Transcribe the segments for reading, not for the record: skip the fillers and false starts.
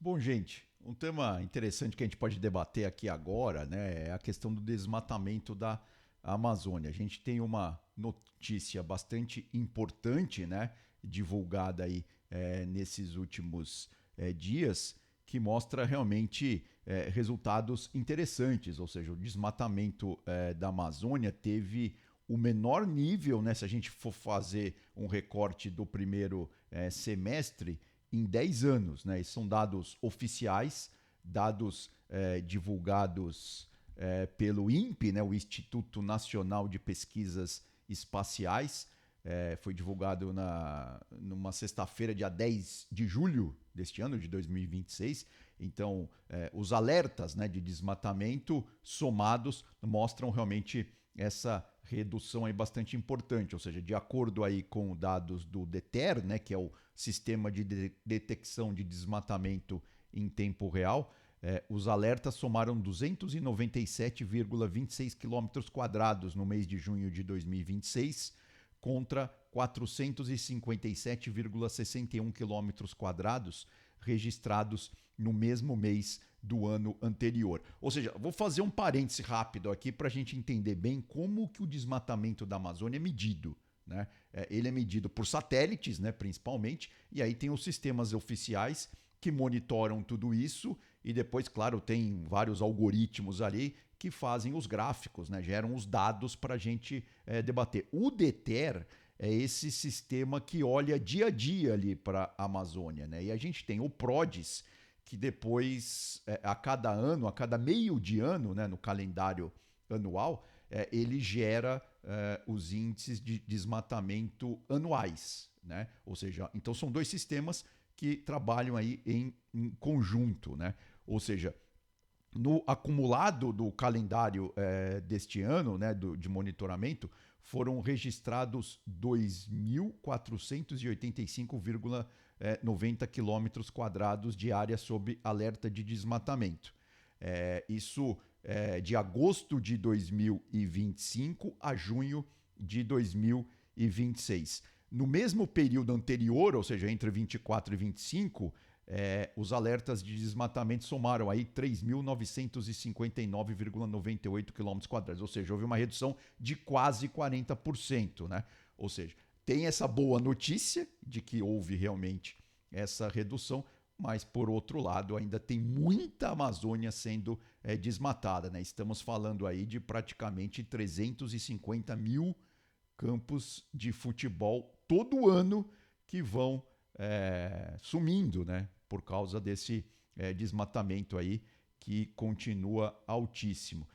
Bom, gente, um tema interessante que a gente pode debater aqui agora, né, é a questão do desmatamento da Amazônia. A gente tem uma notícia bastante importante, né, divulgada aí nesses últimos dias, que mostra realmente resultados interessantes, ou seja, o desmatamento da Amazônia teve o menor nível, né, se a gente for fazer um recorte do primeiro semestre, em 10 anos. Né? Esses são dados oficiais, dados divulgados pelo INPE, né? O Instituto Nacional de Pesquisas Espaciais. Foi divulgado numa sexta-feira, dia 10 de julho deste ano, de 2026. Então, os alertas, né, de desmatamento somados mostram realmente essa redução aí bastante importante, ou seja, de acordo aí com dados do DETER, né, que é o Sistema de Detecção de Desmatamento em Tempo Real, os alertas somaram 297,26 quilômetros quadrados no mês de junho de 2026 contra 457,61 quilômetros quadrados registrados no mesmo mês do ano anterior. Ou seja, vou fazer um parêntese rápido aqui para a gente entender bem como que o desmatamento da Amazônia é medido. Né? Ele é medido por satélites, né, principalmente, e aí tem os sistemas oficiais que monitoram tudo isso e depois, claro, tem vários algoritmos ali que fazem os gráficos, né, geram os dados para a gente debater. O DETER é esse sistema que olha dia a dia ali para a Amazônia. Né? E a gente tem o PRODES, que depois, a cada ano, a cada meio de ano, né, no calendário anual, ele gera os índices de desmatamento anuais. Né? Ou seja, então são dois sistemas que trabalham aí em conjunto. Né? Ou seja, no acumulado do calendário deste ano, né, de monitoramento, foram registrados 2.485,90 quilômetros quadrados de área sob alerta de desmatamento. Isso de agosto de 2025 a junho de 2026. No mesmo período anterior, ou seja, entre 24 e 25, os alertas de desmatamento somaram aí 3.959,98 km quadrados, ou seja, houve uma redução de quase 40%. Né? Ou seja, tem essa boa notícia de que houve realmente essa redução, mas por outro lado ainda tem muita Amazônia sendo desmatada. Né? Estamos falando aí de praticamente 350 mil campos de futebol todo ano que vão sumindo, né? Por causa desse desmatamento aí que continua altíssimo.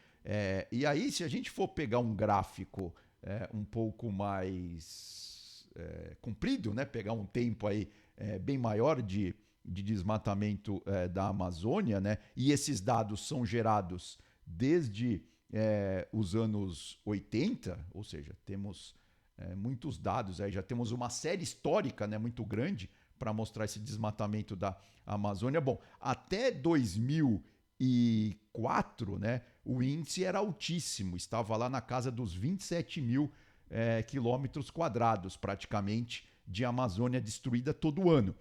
E aí, se a gente for pegar um gráfico um pouco mais comprido, né? Pegar um tempo aí bem maior de desmatamento da Amazônia, né? E esses dados são gerados desde os anos 80, ou seja, temos muitos dados, aí já temos uma série histórica, né, muito grande para mostrar esse desmatamento da Amazônia. Bom, até 2004, né, o índice era altíssimo, estava lá na casa dos 27 mil quilômetros quadrados, praticamente, de Amazônia destruída todo ano.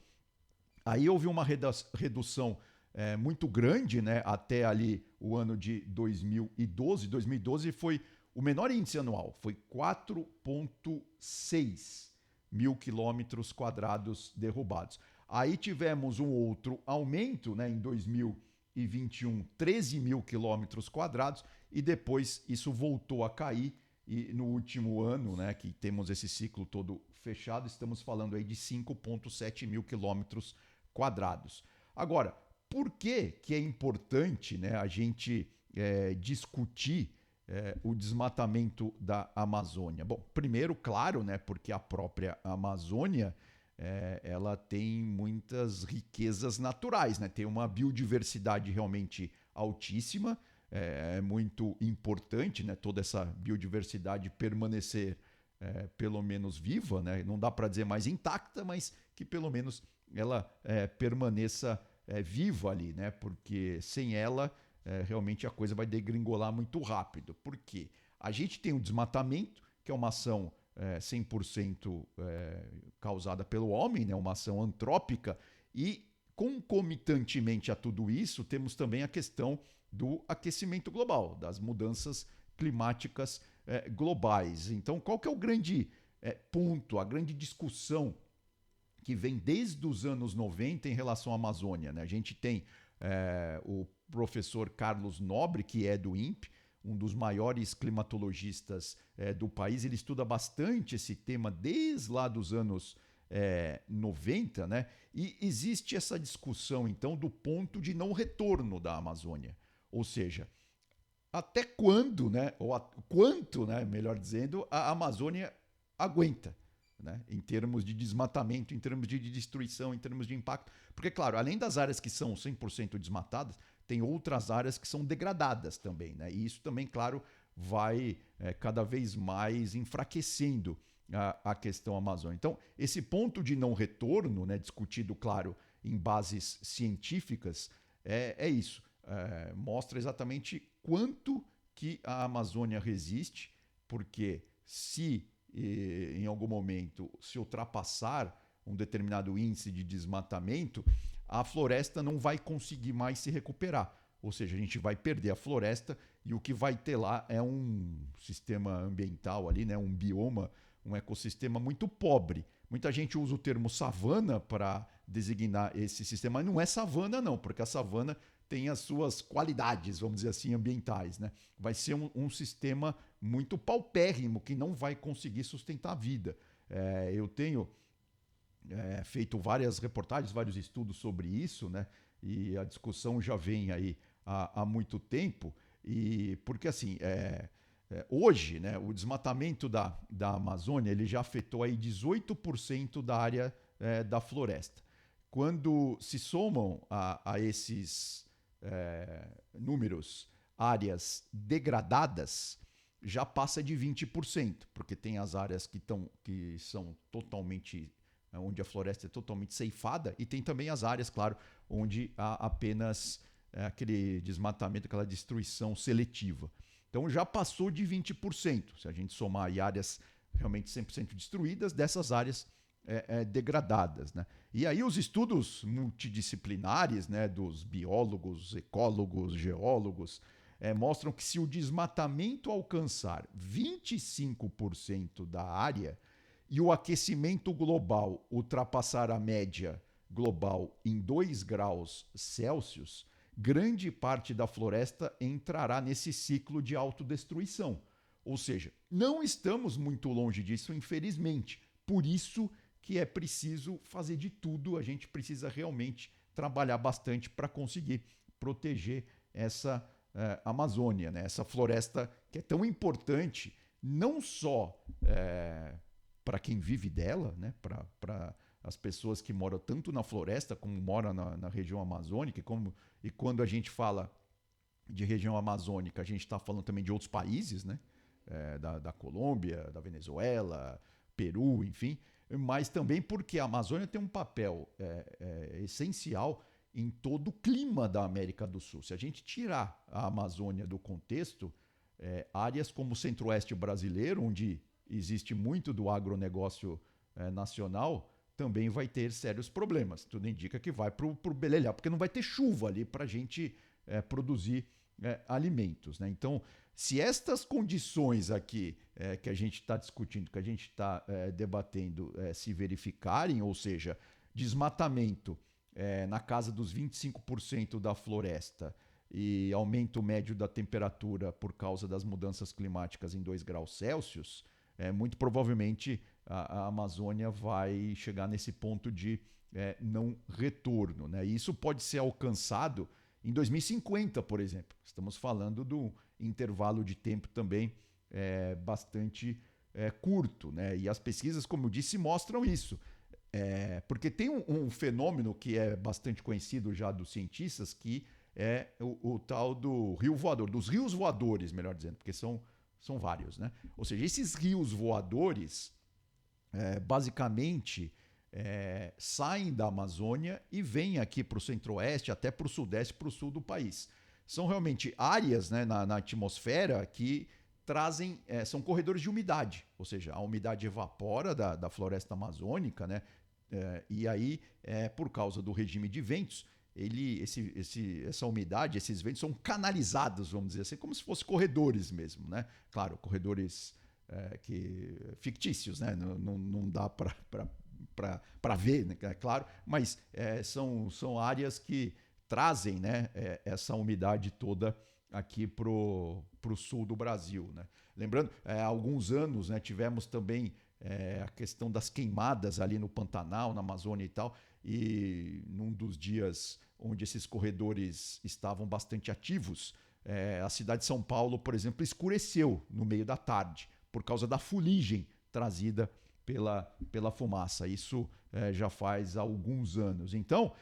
Aí houve uma redução muito grande, né, até ali o ano de 2012. 2012 foi o menor índice anual, foi 4,6 mil quilômetros quadrados derrubados. Aí tivemos um outro aumento, né, em 2021, 13 mil quilômetros quadrados, e depois isso voltou a cair. E no último ano, né, que temos esse ciclo todo fechado, estamos falando aí de 5,7 mil quilômetros quadrados. Agora, por que é importante, né, a gente discutir o desmatamento da Amazônia? Bom, primeiro, claro, né, porque a própria Amazônia ela tem muitas riquezas naturais, né? Tem uma biodiversidade realmente altíssima, muito importante, né? Toda essa biodiversidade permanecer pelo menos viva, né? Não dá para dizer mais intacta, mas que pelo menos ela permaneça viva ali, né? Porque sem ela realmente a coisa vai degringolar muito rápido. Por quê? A gente tem o desmatamento, que é uma ação 100% causada pelo homem, né? Uma ação antrópica, e concomitantemente a tudo isso, temos também a questão do aquecimento global, das mudanças climáticas globais. Então, qual que é o grande ponto, a grande discussão que vem desde os anos 90 em relação à Amazônia, né? A gente tem o professor Carlos Nobre, que é do INPE, um dos maiores climatologistas do país. Ele estuda bastante esse tema desde lá dos anos 90, né? E existe essa discussão, então, do ponto de não retorno da Amazônia. Ou seja, até quando, né? Ou quanto, né? Melhor dizendo, a Amazônia aguenta, né? Em termos de desmatamento, em termos de destruição, em termos de impacto. Porque, claro, além das áreas que são 100% desmatadas, tem outras áreas que são degradadas também, né? E isso também, claro, vai cada vez mais enfraquecendo a questão amazônica. Então, esse ponto de não retorno, né, discutido, claro, em bases científicas, é isso. Mostra exatamente quanto que a Amazônia resiste, porque se em algum momento se ultrapassar um determinado índice de desmatamento, a floresta não vai conseguir mais se recuperar. Ou seja, a gente vai perder a floresta e o que vai ter lá é um sistema ambiental ali, né, um bioma, um ecossistema muito pobre. Muita gente usa o termo savana para designar esse sistema, mas não é savana não, porque a savana tem as suas qualidades, vamos dizer assim, ambientais, né? Vai ser um sistema muito paupérrimo que não vai conseguir sustentar a vida. Eu tenho feito várias reportagens, vários estudos sobre isso, né? E a discussão já vem aí há muito tempo. E porque assim, hoje, né, o desmatamento da Amazônia ele já afetou aí 18% da área da floresta. Quando se somam a esses números áreas degradadas, já passa de 20%, porque tem as áreas que são totalmente, onde a floresta é totalmente ceifada, e tem também as áreas, claro, onde há apenas aquele desmatamento, aquela destruição seletiva. Então já passou de 20%. Se a gente somar aí áreas realmente 100% destruídas, dessas áreas degradadas, né? E aí os estudos multidisciplinares, né, dos biólogos, ecólogos, geólogos, mostram que se o desmatamento alcançar 25% da área e o aquecimento global ultrapassar a média global em 2 graus Celsius, grande parte da floresta entrará nesse ciclo de autodestruição. Ou seja, não estamos muito longe disso, infelizmente. Por isso que é preciso fazer de tudo, a gente precisa realmente trabalhar bastante para conseguir proteger essa Amazônia, né? Essa floresta que é tão importante, não só para quem vive dela, né? Para as pessoas que moram tanto na floresta como moram na região amazônica, e quando a gente fala de região amazônica, a gente está falando também de outros países, né? Da Colômbia, da Venezuela, Peru, enfim, mas também porque a Amazônia tem um papel essencial em todo o clima da América do Sul. Se a gente tirar a Amazônia do contexto, áreas como o centro-oeste brasileiro, onde existe muito do agronegócio nacional, também vai ter sérios problemas. Tudo indica que vai para o beleléu, porque não vai ter chuva ali para a gente produzir alimentos, né? Então, se estas condições aqui que a gente está discutindo, que a gente está debatendo, se verificarem, ou seja, desmatamento na casa dos 25% da floresta e aumento médio da temperatura por causa das mudanças climáticas em 2 graus Celsius, muito provavelmente a Amazônia vai chegar nesse ponto de não retorno, né? E isso pode ser alcançado em 2050, por exemplo. Estamos falando do intervalo de tempo também bastante curto, né? E as pesquisas, como eu disse, mostram isso. Porque tem um fenômeno que é bastante conhecido já dos cientistas, que é o tal do rio voador, dos rios voadores, melhor dizendo, porque são vários, né? Ou seja, esses rios voadores, basicamente, saem da Amazônia e vêm aqui para o centro-oeste, até para o sudeste, para o sul do país. São realmente áreas, né, na atmosfera que trazem, são corredores de umidade, ou seja, a umidade evapora da floresta amazônica, né, E aí, por causa do regime de ventos, essa umidade, esses ventos são canalizados, vamos dizer assim, como se fossem corredores mesmo, né? Claro, corredores fictícios, né? Não dá para ver, né? É claro, mas são áreas que trazem, né, essa umidade toda aqui para o sul do Brasil, né? Lembrando, há alguns anos, né, tivemos também a questão das queimadas ali no Pantanal, na Amazônia e tal, e num dos dias onde esses corredores estavam bastante ativos, a cidade de São Paulo, por exemplo, escureceu no meio da tarde por causa da fuligem trazida pela fumaça. Isso já faz alguns anos. Então,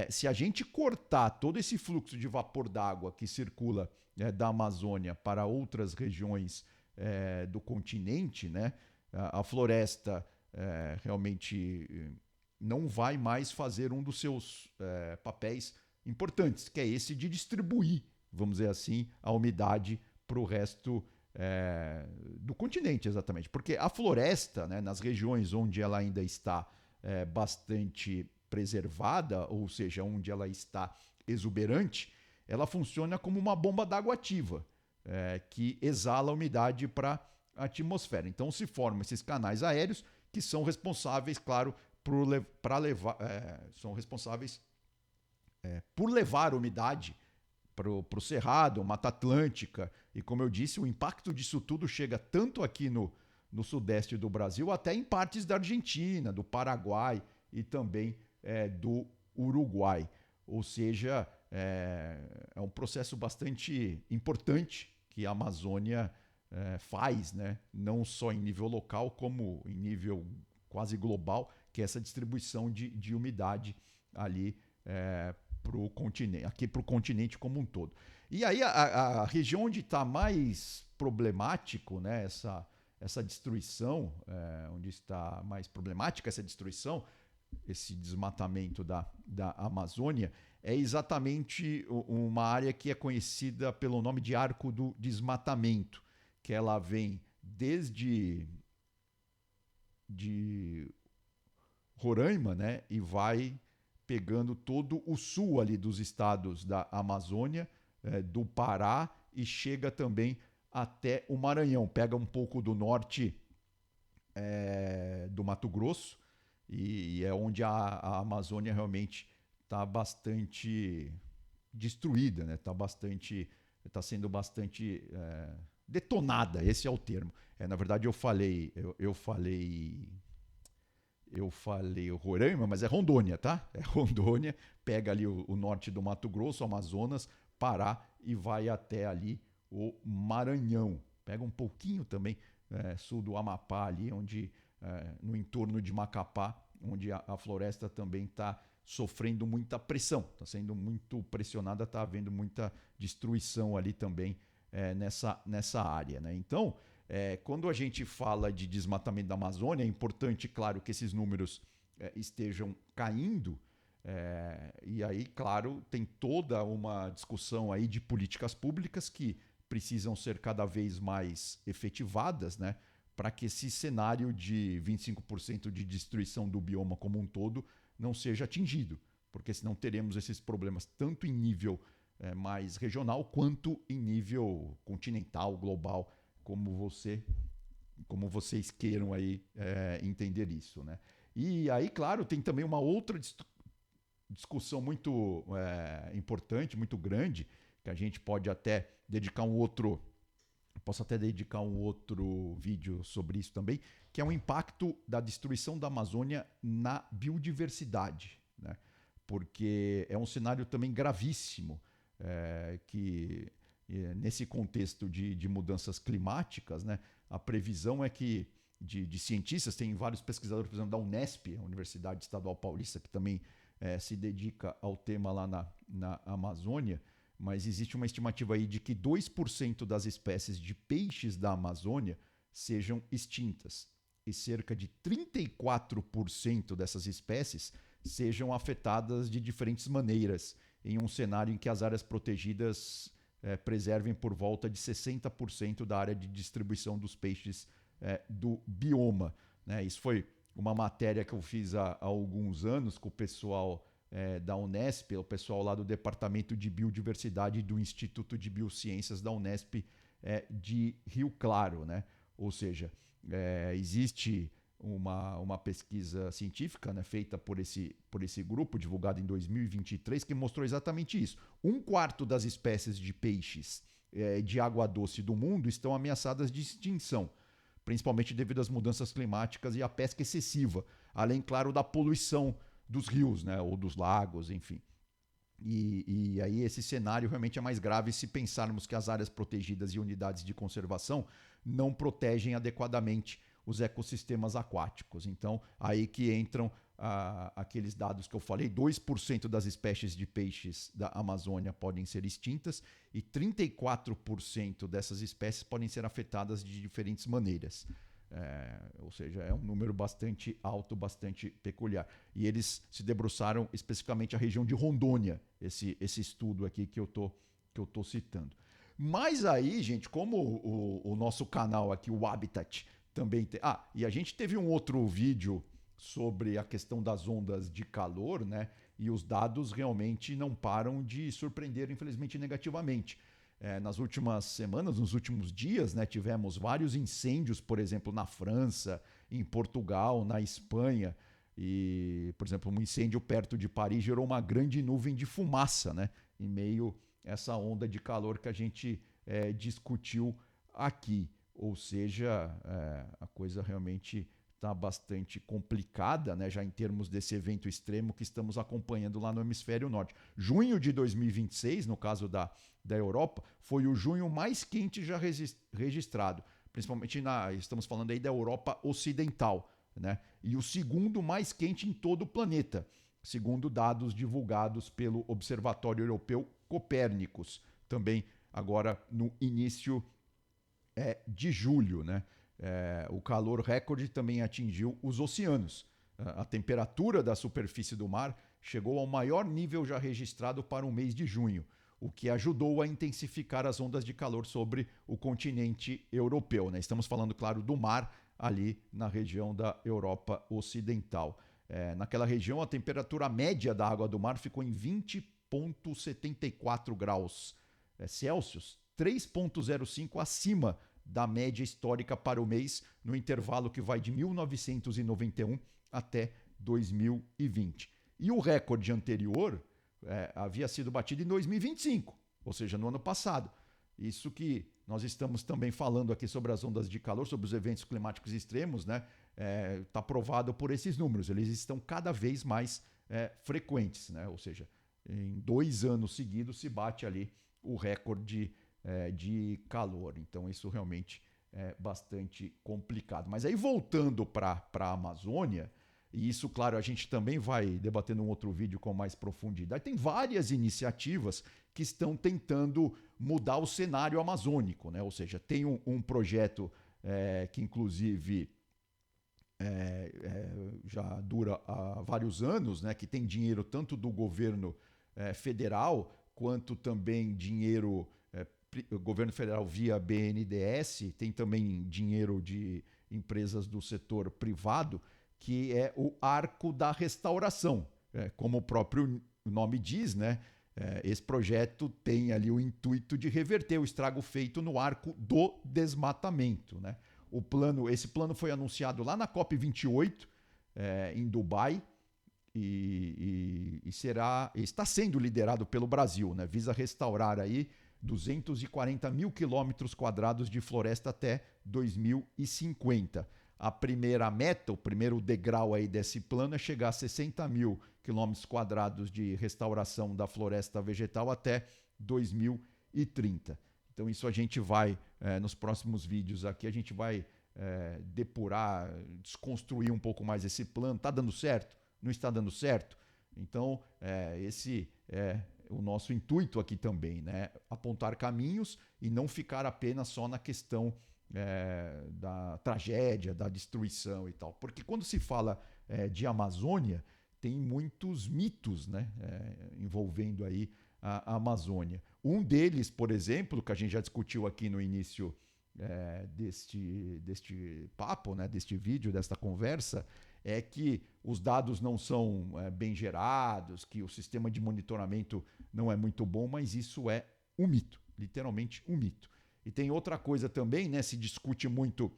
se a gente cortar todo esse fluxo de vapor d'água que circula da Amazônia para outras regiões do continente, né, a floresta realmente não vai mais fazer um dos seus papéis importantes, que é esse de distribuir, vamos dizer assim, a umidade para o resto do continente, exatamente. Porque a floresta, né, nas regiões onde ela ainda está bastante preservada, ou seja, onde ela está exuberante, ela funciona como uma bomba d'água ativa, que exala a umidade para a atmosfera. Então se formam esses canais aéreos que são responsáveis, claro, são responsáveis por levar umidade para o Cerrado, Mata Atlântica. E como eu disse, o impacto disso tudo chega tanto aqui no sudeste do Brasil, até em partes da Argentina, do Paraguai e também do Uruguai. Ou seja, é um processo bastante importante que a Amazônia faz, né? Não só em nível local, como em nível quase global, que é essa distribuição de umidade ali pro continente, aqui para o continente como um todo. E aí a região onde está mais problemático, né, essa destruição, onde está mais problemática essa destruição, esse desmatamento da Amazônia, é exatamente uma área que é conhecida pelo nome de Arco do Desmatamento, que ela vem desde de Roraima, né, e vai pegando todo o sul ali dos estados da Amazônia, do Pará, e chega também até o Maranhão. Pega um pouco do norte do Mato Grosso, e é onde a Amazônia realmente está bastante destruída, né? Está sendo bastante detonada, esse é o termo. Na verdade, eu falei Roraima, mas é Rondônia, tá? É Rondônia, pega ali o norte do Mato Grosso, Amazonas, Pará e vai até ali o Maranhão. Pega um pouquinho também sul do Amapá ali, onde no entorno de Macapá, onde a floresta também está sofrendo muita pressão, está sendo muito pressionada, está havendo muita destruição ali também nessa área, né? Então, quando a gente fala de desmatamento da Amazônia, é importante, claro, que esses números estejam caindo. E aí, claro, tem toda uma discussão aí de políticas públicas que precisam ser cada vez mais efetivadas, né, para que esse cenário de 25% de destruição do bioma como um todo não seja atingido, porque senão teremos esses problemas tanto em nível mais regional quanto em nível continental, global, como vocês queiram aí entender isso, né? E aí, claro, tem também uma outra discussão muito importante, muito grande, que a gente pode até dedicar posso até dedicar um outro vídeo sobre isso também, que é o impacto da destruição da Amazônia na biodiversidade, né? Porque é um cenário também gravíssimo, que nesse contexto de mudanças climáticas, né, a previsão é que de cientistas, tem vários pesquisadores, por exemplo, da Unesp, a Universidade Estadual Paulista, que também se dedica ao tema lá na Amazônia, mas existe uma estimativa aí de que 2% das espécies de peixes da Amazônia sejam extintas e cerca de 34% dessas espécies sejam afetadas de diferentes maneiras, em um cenário em que as áreas protegidas preservem por volta de 60% da área de distribuição dos peixes do bioma, né? Isso foi uma matéria que eu fiz há alguns anos com o pessoal da Unesp, o pessoal lá do Departamento de Biodiversidade do Instituto de Biociências da Unesp de Rio Claro, né? Ou seja, existe uma pesquisa científica, né, feita por esse grupo, divulgada em 2023, que mostrou exatamente isso. Um quarto das espécies de peixes de água doce do mundo estão ameaçadas de extinção, principalmente devido às mudanças climáticas e à pesca excessiva, além, claro, da poluição dos rios, né, ou dos lagos, enfim. E aí esse cenário realmente é mais grave se pensarmos que as áreas protegidas e unidades de conservação não protegem adequadamente os ecossistemas aquáticos. Então, aí que entram aqueles dados que eu falei: 2% das espécies de peixes da Amazônia podem ser extintas e 34% dessas espécies podem ser afetadas de diferentes maneiras. Ou seja, é um número bastante alto, bastante peculiar. E eles se debruçaram especificamente a região de Rondônia, esse estudo aqui que eu tô citando. Mas aí, gente, como o nosso canal aqui, o Habitat, também tem. E a gente teve um outro vídeo sobre a questão das ondas de calor, né? E os dados realmente não param de surpreender, infelizmente, negativamente. Nas últimas semanas, nos últimos dias, né, tivemos vários incêndios, por exemplo, na França, em Portugal, na Espanha. E, por exemplo, um incêndio perto de Paris gerou uma grande nuvem de fumaça, né, em meio a essa onda de calor que a gente discutiu aqui. Ou seja, a coisa realmente está bastante complicada, né, já em termos desse evento extremo que estamos acompanhando lá no hemisfério norte. Junho de 2026, no caso da Europa, foi o junho mais quente já registrado, principalmente estamos falando aí da Europa Ocidental, né? E o segundo mais quente em todo o planeta, segundo dados divulgados pelo Observatório Europeu Copérnicos, também agora no início de julho, né? O calor recorde também atingiu os oceanos. A temperatura da superfície do mar chegou ao maior nível já registrado para o mês de junho, o que ajudou a intensificar as ondas de calor sobre o continente europeu, né? Estamos falando, claro, do mar ali na região da Europa Ocidental. Naquela região, a temperatura média da água do mar ficou em 20,74 graus Celsius, 3,05 acima da média histórica para o mês, no intervalo que vai de 1991 até 2020. E o recorde anterior havia sido batido em 2025, ou seja, no ano passado. Isso que nós estamos também falando aqui sobre as ondas de calor, sobre os eventos climáticos extremos, né? Está provado por esses números. Eles estão cada vez mais frequentes, né? Ou seja, em 2 anos seguidos se bate ali o recorde de calor. Então isso realmente é bastante complicado. Mas aí voltando para a Amazônia, e isso, claro, a gente também vai debater num outro vídeo com mais profundidade, tem várias iniciativas que estão tentando mudar o cenário amazônico, né? Ou seja, tem um projeto que inclusive já dura há vários anos, né? Que tem dinheiro tanto do governo federal quanto também dinheiro governo federal via BNDES, tem também dinheiro de empresas do setor privado, que é o Arco da Restauração. Como o próprio nome diz, né? Esse projeto tem ali o intuito de reverter o estrago feito no arco do desmatamento, né? Esse plano foi anunciado lá na COP28, em Dubai, e está sendo liderado pelo Brasil, né? Visa restaurar aí 240 mil quilômetros quadrados de floresta até 2050. A primeira meta, o primeiro degrau aí desse plano é chegar a 60 mil quilômetros quadrados de restauração da floresta vegetal até 2030. Então isso a gente vai, nos próximos vídeos aqui, a gente vai depurar, desconstruir um pouco mais esse plano. Está dando certo? Não está dando certo? Então esse é o nosso intuito aqui também, né? Apontar caminhos e não ficar apenas só na questão da tragédia, da destruição e tal. Porque quando se fala de Amazônia, tem muitos mitos, né? Envolvendo aí a Amazônia. Um deles, por exemplo, que a gente já discutiu aqui no início deste papo, né? Deste vídeo, desta conversa, é que os dados não são bem gerados, que o sistema de monitoramento não é muito bom, mas isso é um mito, literalmente um mito. E tem outra coisa também, né? Se discute muito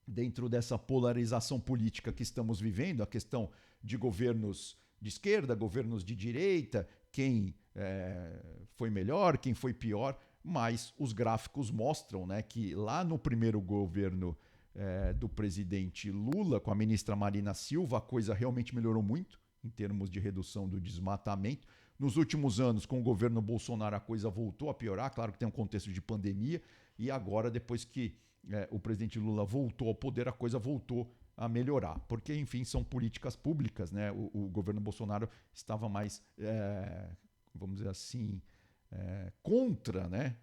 dentro dessa polarização política que estamos vivendo, a questão de governos de esquerda, governos de direita, quem foi melhor, quem foi pior, mas os gráficos mostram, né, que lá no primeiro governo do presidente Lula, com a ministra Marina Silva, a coisa realmente melhorou muito em termos de redução do desmatamento. Nos últimos anos, com o governo Bolsonaro, a coisa voltou a piorar, claro que tem um contexto de pandemia, e agora, depois que o presidente Lula voltou ao poder, a coisa voltou a melhorar, porque, enfim, são políticas públicas, né? O governo Bolsonaro estava mais, vamos dizer assim, contra, né?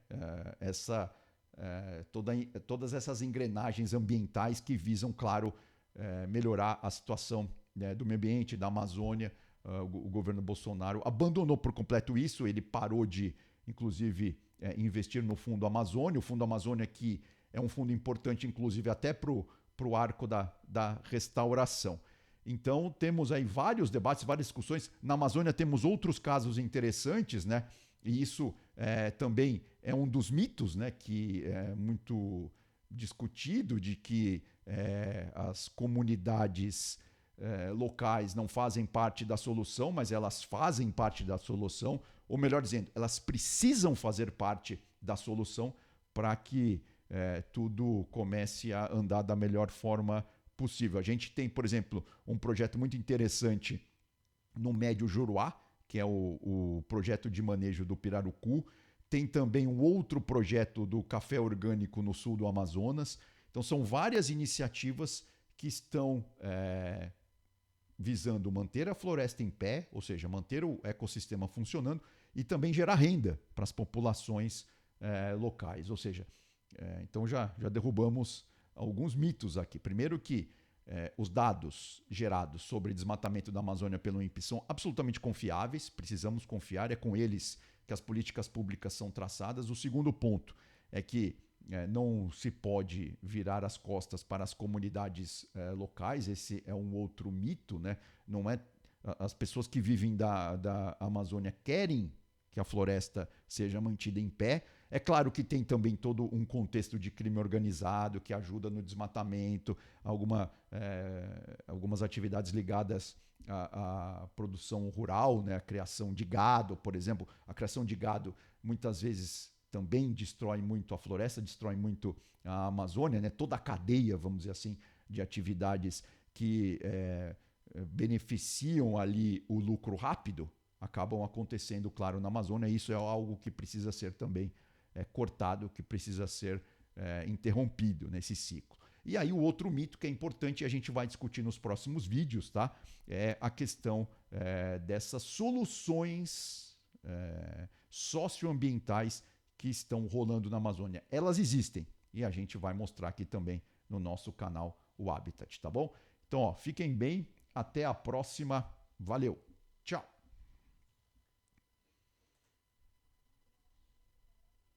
Todas essas engrenagens ambientais que visam, claro, melhorar a situação, né, do meio ambiente, da Amazônia. O governo Bolsonaro abandonou por completo isso, ele parou de, inclusive, investir no Fundo Amazônia. O Fundo Amazônia que é um fundo importante, inclusive, até para o arco da restauração. Então, temos aí vários debates, várias discussões. Na Amazônia temos outros casos interessantes, né? E isso também é um dos mitos, né, que é muito discutido, de que as comunidades locais não fazem parte da solução, mas elas fazem parte da solução, ou melhor dizendo, elas precisam fazer parte da solução para que tudo comece a andar da melhor forma possível. A gente tem, por exemplo, um projeto muito interessante no Médio Juruá, que é o projeto de manejo do pirarucu. Tem também um outro projeto do café orgânico no sul do Amazonas. Então, são várias iniciativas que estão visando manter a floresta em pé, ou seja, manter o ecossistema funcionando e também gerar renda para as populações locais. Ou seja, então já derrubamos alguns mitos aqui. Primeiro que os dados gerados sobre desmatamento da Amazônia pelo INPE são absolutamente confiáveis, precisamos confiar, é com eles que as políticas públicas são traçadas. O segundo ponto é que não se pode virar as costas para as comunidades locais, esse é um outro mito, né? Não é, as pessoas que vivem da Amazônia querem que a floresta seja mantida em pé. É claro que tem também todo um contexto de crime organizado que ajuda no desmatamento, algumas atividades ligadas à produção rural, né? A criação de gado, por exemplo. A criação de gado muitas vezes também destrói muito a floresta, destrói muito a Amazônia, né? Toda a cadeia, vamos dizer assim, de atividades que beneficiam ali o lucro rápido, acabam acontecendo, claro, na Amazônia. Isso é algo que precisa ser também cortado, que precisa ser interrompido nesse ciclo. E aí o outro mito que é importante e a gente vai discutir nos próximos vídeos, tá? É a questão dessas soluções socioambientais que estão rolando na Amazônia. Elas existem e a gente vai mostrar aqui também no nosso canal o Habitat, tá bom? Então, fiquem bem, até a próxima. Valeu, tchau!